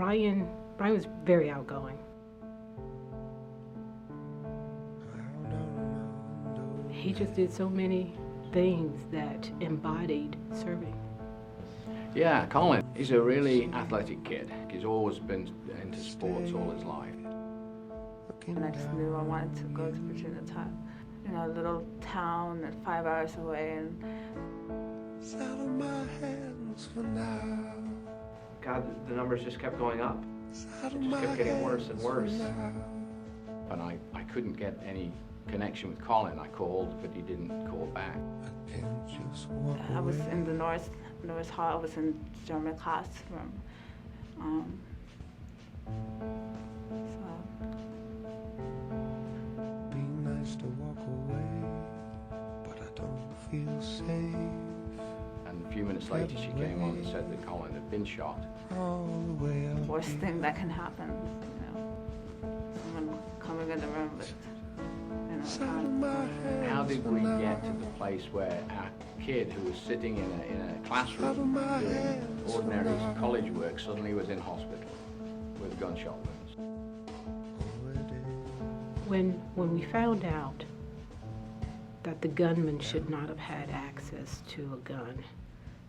Brian was very outgoing. He just did so many things that embodied serving. Yeah, Colin, he's a really athletic kid. He's always been into sports all his life. And I just knew I wanted to go to Virginia Tech. You know, a little town at 5 hours away, and It's out of my hands for now. God, the numbers just kept going up. It's out It of just my kept getting worse and hands worse. for now. And I couldn't get any connection with Colin. I called, but he didn't call back. I can't just walk I was away. in the North Hall. I was in German classroom. So Be nice to walk away, but I don't feel safe. And a few minutes later, she came on and said that Colin had been shot. All the way up. worst thing that can happen, you know, someone coming in the room with, you It's know, out of my hands How did for we now. get to the place where our kid who was sitting in a classroom doing ordinary college work suddenly was in hospital with gunshot wounds? Already. When we found out that the gunman should not have had access to a gun,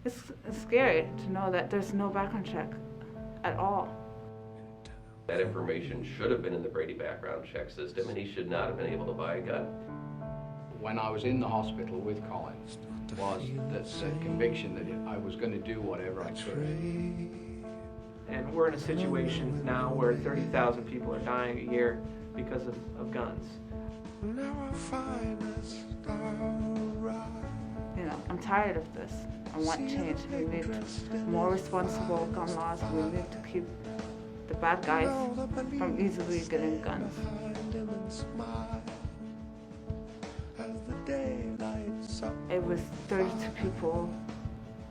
it's scary to know that there's no background check at all. That information should have been in the Brady background check system, and he should not have been able to buy a gun. When I was in the hospital with Colin was that conviction that I was going to do whatever I could. And we're in a situation now where 30,000 people are dying a year because of guns. Now I find a star rise. You know, I'm tired of this. I want change. We need more responsible gun laws. We need to keep the bad guys from easily getting guns. Behind him and smile as the day lights up. It was 32 people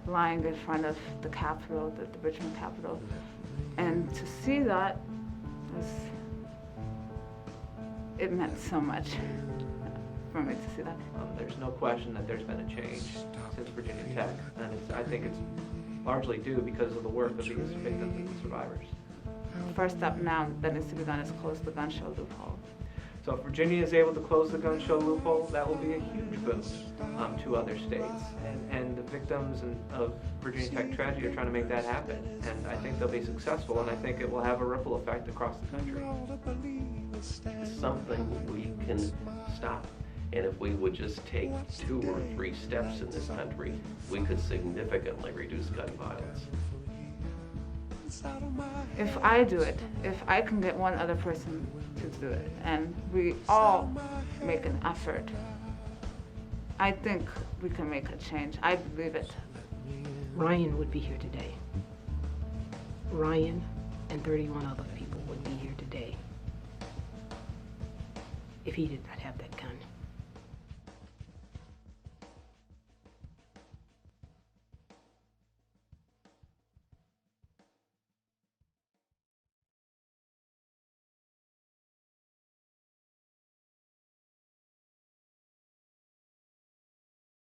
lying in front of the Capitol, the Richmond Capitol. And to see that it meant so much for me to see that. There's no question that there's been a change since Virginia Tech, and I think it's largely due because of the work of these victims and survivors. The first step now that needs to be done is close the gun show loophole. So if Virginia is able to close the gun show loophole, that will be a huge boost to other states. And the victims of Virginia Tech tragedy are trying to make that happen. And I think they'll be successful, and I think it will have a ripple effect across the country. It's something we can stop. And if we would just take 2 or 3 steps in this country, we could significantly reduce gun violence. If I do it, if I can get one other person to do it, and we all make an effort, I think we can make a change. I believe it. Ryan would be here today. Ryan and 31 other people would be here today if he did not have that gun.